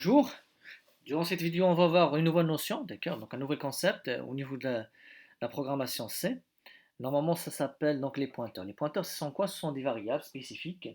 Bonjour, durant cette vidéo, on va voir une nouvelle notion, d'accord? Donc un nouvel concept au niveau de la programmation C. Normalement, ça s'appelle donc les pointeurs. Les pointeurs, ce sont quoi? Ce sont des variables spécifiques.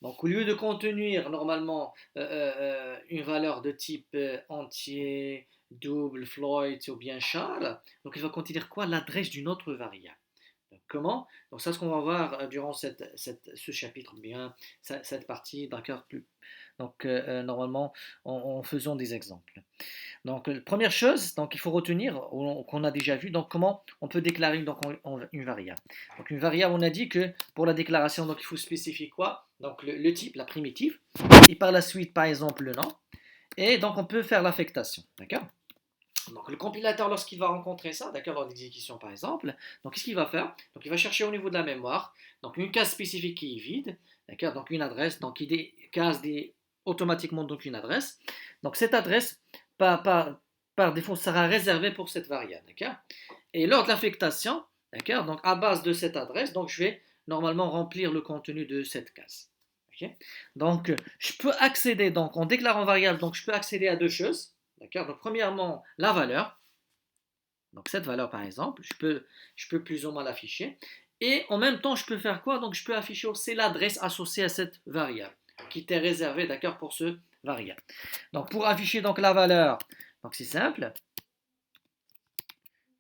Donc au lieu de contenir normalement une valeur de type entier, double, float ou bien char, donc il va contenir quoi? L'adresse d'une autre variable. Donc, comment? Donc ça, ce qu'on va voir durant ce chapitre, bien cette partie, d'accord, donc normalement en faisant des exemples. Donc, première chose, donc il faut retenir, qu'on a déjà vu, donc comment on peut déclarer donc, une variable. Donc, une variable, on a dit que pour la déclaration, donc il faut spécifier quoi? Donc, le type, la primitive, et par la suite, par exemple, le nom. Et donc, on peut faire l'affectation, d'accord? Donc, le compilateur, lorsqu'il va rencontrer ça, d'accord, lors d'exécution par exemple, donc qu'est-ce qu'il va faire? Donc, il va chercher au niveau de la mémoire, donc une case spécifique qui est vide, d'accord, donc une adresse, donc il case automatiquement donc une adresse. Donc, cette adresse, par, par, par défaut, sera réservée pour cette variable, d'accord? Et lors de l'affectation, d'accord, donc à base de cette adresse, donc je vais normalement remplir le contenu de cette case. Okay. Donc, je peux accéder, donc en déclarant variable, donc je peux accéder à deux choses. D'accord. Donc, premièrement, la valeur. Donc, cette valeur, par exemple, je peux plus ou moins l'afficher. Et en même temps, je peux faire quoi? Donc, je peux afficher aussi l'adresse associée à cette variable, qui était réservée, d'accord, pour ce variable. Donc, pour afficher donc la valeur, donc c'est simple.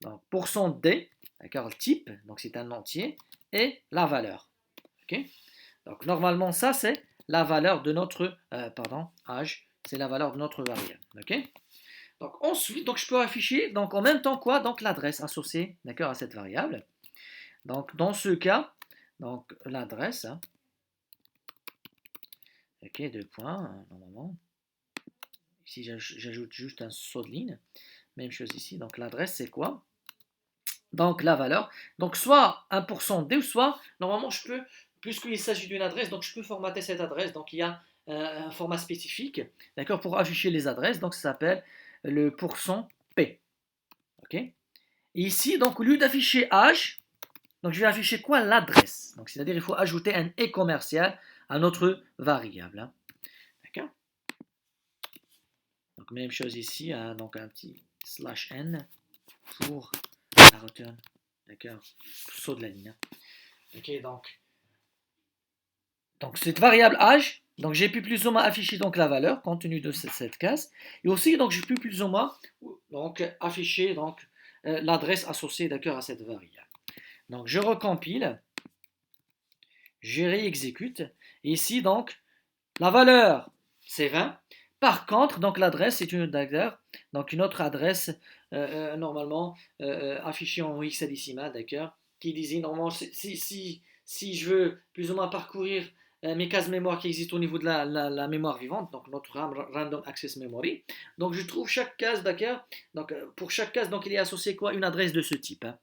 Donc, %d, d'accord, le type, donc c'est un entier, et la valeur. Ok. Donc, normalement, ça, c'est la valeur de notre, âge, c'est la valeur de notre variable. Ok. Donc ensuite, donc je peux afficher donc en même temps quoi? Donc l'adresse associée, d'accord, à cette variable. Donc dans ce cas, donc l'adresse, hein, ok, deux points, normalement. Ici j'ajoute juste un saut de ligne. Même chose ici. Donc l'adresse c'est quoi? Donc la valeur. Donc soit 1% D ou soit normalement je peux, puisqu'il s'agit d'une adresse, donc je peux formater cette adresse. Donc il y a un format spécifique, d'accord, pour afficher les adresses. Donc ça s'appelle le %P. Ok. Et ici, donc au lieu d'afficher âge, donc je vais afficher quoi? L'adresse. Donc c'est-à-dire il faut ajouter un et commercial à notre variable. Hein. D'accord. Donc même chose ici, hein, donc un petit slash n pour la return. D'accord. Saut de la ligne. Hein. Ok, donc cette variable âge, donc j'ai pu plus ou moins afficher donc la valeur compte tenu de cette case. Et aussi donc j'ai pu plus ou moins donc afficher donc l'adresse associée d'accord à cette variable. Donc je recompile, je réexécute. Et ici donc la valeur c'est 20. Par contre donc l'adresse c'est donc une autre adresse normalement affichée en hexadécimal, d'accord, qui disait normalement si je veux plus ou moins parcourir mes cases mémoire qui existent au niveau de la mémoire vivante, donc notre RAM, Random Access Memory. Donc je trouve chaque case, d'accord. Donc pour chaque case, donc il est associé quoi? Une adresse de ce type. Hein.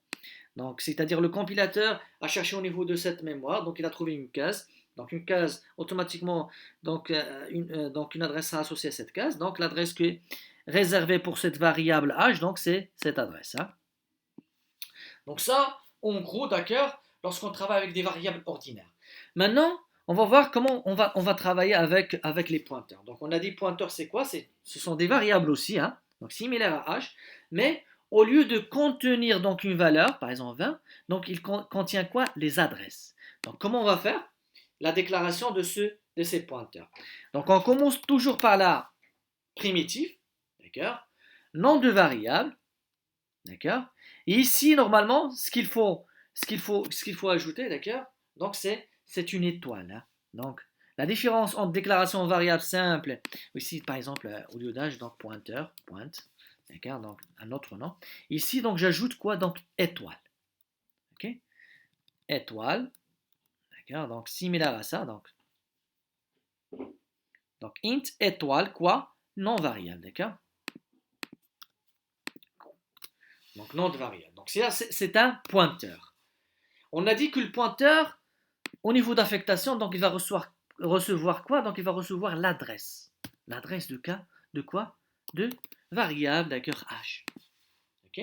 Donc c'est-à-dire le compilateur a cherché au niveau de cette mémoire, donc il a trouvé une case. Donc une case automatiquement, donc une adresse sera associée à cette case. Donc l'adresse qui est réservée pour cette variable âge, donc c'est cette adresse. Hein. Donc ça, en gros, d'accord, lorsqu'on travaille avec des variables ordinaires. Maintenant, on va voir comment on va travailler avec les pointeurs. Donc on a dit pointeurs, c'est quoi? Ce sont des variables aussi, hein, donc similaires à h, mais au lieu de contenir donc une valeur, par exemple 20, donc il contient quoi? Les adresses. Donc comment on va faire la déclaration de ces pointeurs? Donc on commence toujours par la primitive, d'accord, nom de variable, d'accord. Et ici, normalement, ce qu'il faut ajouter, d'accord, donc c'est une étoile. Hein. Donc, la différence entre déclaration variable simple, ici, par exemple, au lieu d'âge, donc pointeur, pointe, d'accord, donc un autre nom. Ici, donc, j'ajoute quoi? Donc, étoile. Ok. Étoile, d'accord, donc similaire à ça, donc int étoile, quoi? Non variable, d'accord. Donc, nom de variable. Donc, c'est un pointeur. On a dit que le pointeur, au niveau d'affectation, donc il va recevoir quoi? Donc il va recevoir l'adresse. L'adresse de quoi? De variable, d'accord, h. Ok.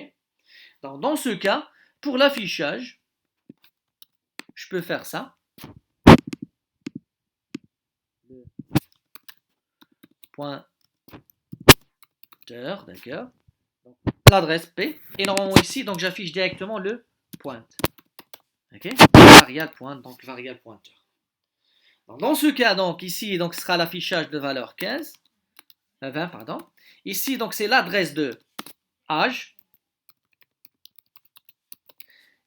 Donc dans ce cas, pour l'affichage, je peux faire ça. Le point pointeur, d'accord. L'adresse P. Et normalement ici, donc j'affiche directement le pointe. Ok. Variable pointe, donc variable pointeur. Donc, dans ce cas, donc ici, donc ce sera l'affichage de valeur 15, 20, pardon. Ici, donc c'est l'adresse de âge.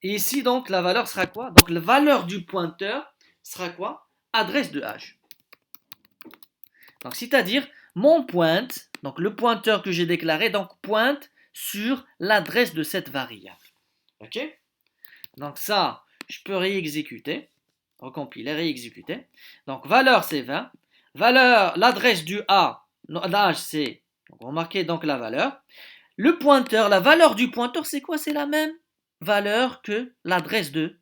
Et ici, donc la valeur sera quoi? Donc la valeur du pointeur sera quoi? Adresse de âge. Donc c'est-à-dire mon pointe, donc le pointeur que j'ai déclaré, donc pointe sur l'adresse de cette variable. Ok? Donc ça, je peux réexécuter, recompiler, réexécuter. Donc valeur c'est 20, valeur, l'adresse du A, l'âge c'est, donc remarquez donc la valeur. Le pointeur, la valeur du pointeur c'est quoi? C'est la même valeur que l'adresse de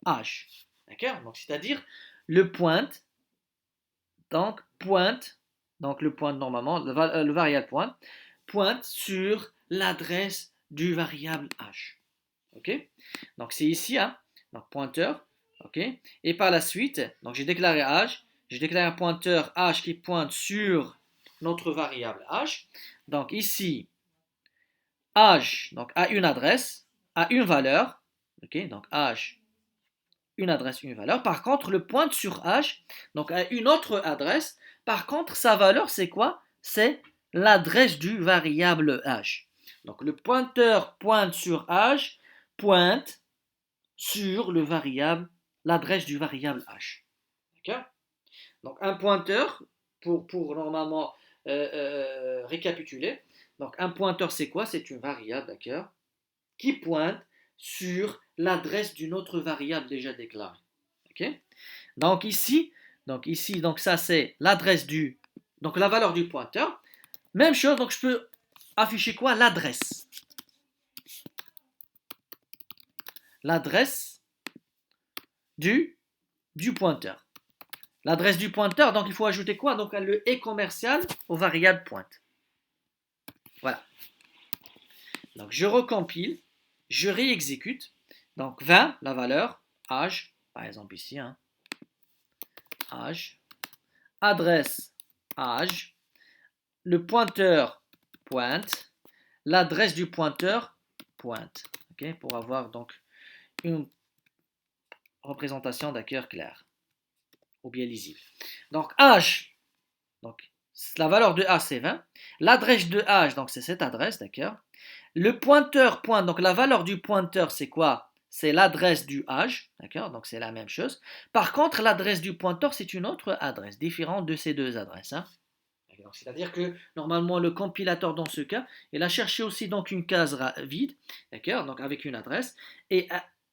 âge. D'accord? Donc c'est-à-dire le pointe, donc le pointe normalement, le variable pointe sur l'adresse du variable âge. Ok? Donc c'est ici, hein? Donc pointeur, ok? Et par la suite, donc j'ai déclaré âge, j'ai déclaré un pointeur âge qui pointe sur notre variable âge. Donc ici, âge, donc a une adresse, a une valeur, ok? Donc âge, une adresse, une valeur. Par contre, le pointe sur âge, donc a une autre adresse. Par contre, sa valeur, c'est quoi? C'est l'adresse du variable âge. Donc le pointeur pointe sur âge, pointe sur le variable, l'adresse du variable h. D'accord? Donc un pointeur, pour normalement récapituler, donc un pointeur c'est quoi? C'est une variable, d'accord, qui pointe sur l'adresse d'une autre variable déjà déclarée. Ok? Donc ici, donc ça c'est l'adresse du, donc la valeur du pointeur. Même chose, donc je peux afficher quoi? L'adresse. L'adresse du pointeur. L'adresse du pointeur, donc il faut ajouter quoi? Donc le est commercial aux variables pointe. Voilà. Donc je recompile, je réexécute. Donc 20, la valeur, âge, par exemple ici, hein, âge, adresse, âge, le pointeur pointe, l'adresse du pointeur pointe. Okay, pour avoir donc une représentation d'accord claire ou bien lisible. Donc âge, donc la valeur de A c'est 20, l'adresse de âge, donc c'est cette adresse, d'accord. Le pointeur pointe, donc la valeur du pointeur c'est quoi? C'est l'adresse du âge, d'accord, donc c'est la même chose. Par contre, l'adresse du pointeur c'est une autre adresse, différente de ces deux adresses. Hein. C'est-à-dire que normalement le compilateur dans ce cas, il a cherché aussi donc une case vide, d'accord, donc avec une adresse, et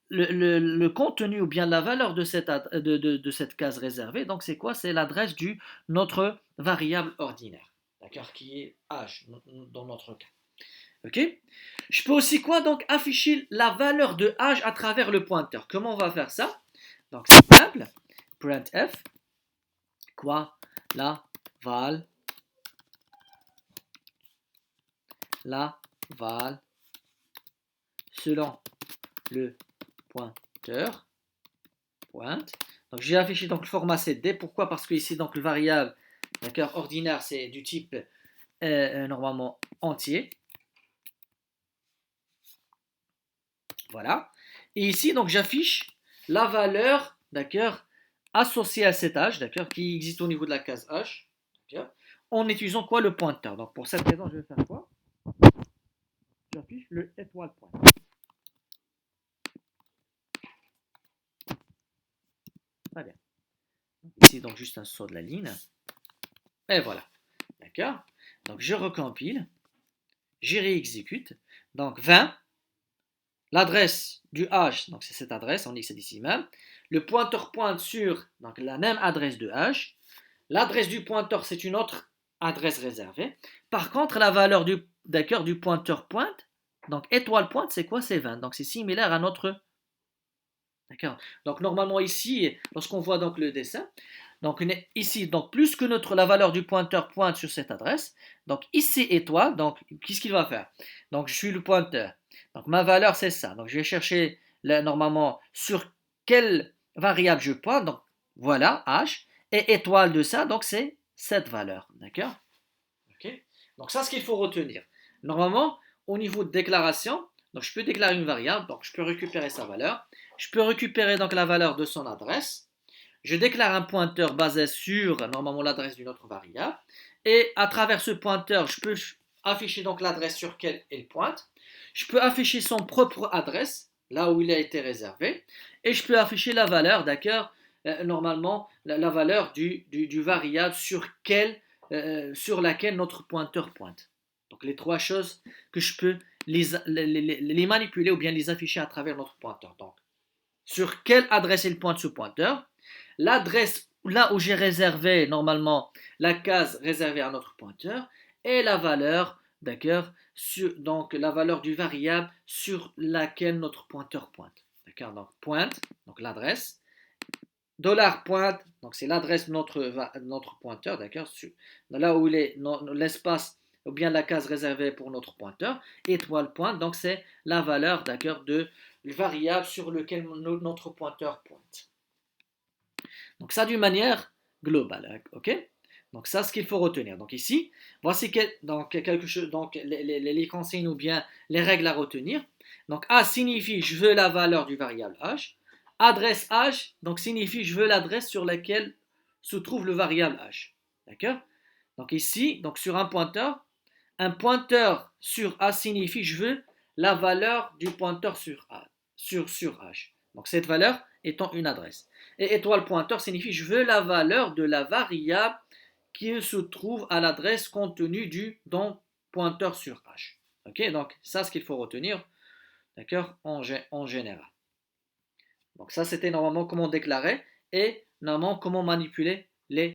le contenu ou bien la valeur de cette case réservée, donc c'est quoi? C'est l'adresse du notre variable ordinaire, d'accord, qui est âge dans notre cas. Ok? Je peux aussi quoi donc afficher la valeur de âge à travers le pointeur. Comment on va faire ça? Donc c'est simple, printf quoi? La val selon le pointeur pointe. Donc j'ai affiché donc le format CD. Pourquoi? Parce que ici donc le variable d'accord ordinaire c'est du type normalement entier. Voilà. Et ici donc j'affiche la valeur d'accord associée à cet âge d'accord qui existe au niveau de la case H en utilisant quoi? Le pointeur. Donc pour cette raison je vais faire quoi? J'affiche le étoile point. Très bien. Ici, donc, juste un saut de la ligne. Et voilà. D'accord? Donc, je recompile. Je réexécute. Donc, 20. L'adresse du H, donc c'est cette adresse en hexadécimal. Le pointeur pointe sur donc, la même adresse de H. L'adresse du pointeur, c'est une autre adresse réservée. Par contre, la valeur du pointeur pointe, donc étoile pointe, c'est quoi? C'est 20. Donc, c'est similaire à notre. D'accord? Donc, normalement, ici, lorsqu'on voit donc le dessin, donc ici, donc plus que la valeur du pointeur pointe sur cette adresse, donc ici étoile, donc qu'est-ce qu'il va faire? Donc je suis le pointeur, donc ma valeur c'est ça, donc je vais chercher normalement sur quelle variable je pointe, donc voilà, h, et étoile de ça, donc c'est cette valeur, d'accord? Ok. Donc ça, ce qu'il faut retenir. Normalement, au niveau de déclaration, donc je peux déclarer une variable, donc je peux récupérer sa valeur. Je peux récupérer donc la valeur de son adresse. Je déclare un pointeur basé sur normalement l'adresse d'une autre variable. Et à travers ce pointeur, je peux afficher donc l'adresse sur laquelle il pointe. Je peux afficher son propre adresse, là où il a été réservé. Et je peux afficher la valeur, d'accord, normalement, la valeur du variable sur laquelle notre pointeur pointe. Donc les trois choses que je peux les manipuler ou bien les afficher à travers notre pointeur. Donc, sur quelle adresse il pointe ce pointeur, l'adresse là où j'ai réservé normalement la case réservée à notre pointeur et la valeur, d'accord, donc la valeur du variable sur laquelle notre pointeur pointe. D'accord, donc pointe, donc l'adresse, dollar pointe, donc c'est l'adresse de notre pointeur, d'accord, là où il est l'espace ou bien la case réservée pour notre pointeur, étoile pointe, donc c'est la valeur, d'accord, de variable sur lequel notre pointeur pointe. Donc ça d'une manière globale, ok? Donc ça, ce qu'il faut retenir. Donc ici, voici donc quelque chose, donc les consignes ou bien les règles à retenir. Donc A signifie je veux la valeur du variable h. Adresse h, donc signifie je veux l'adresse sur laquelle se trouve le variable h. D'accord? Donc ici, donc sur un pointeur sur A signifie je veux la valeur du pointeur sur A, sur h. Donc cette valeur étant une adresse. Et étoile pointeur signifie je veux la valeur de la variable qui se trouve à l'adresse contenue dans pointeur sur h. Ok, donc ça ce qu'il faut retenir, d'accord, en général. Donc ça c'était normalement comment déclarer et normalement comment manipuler les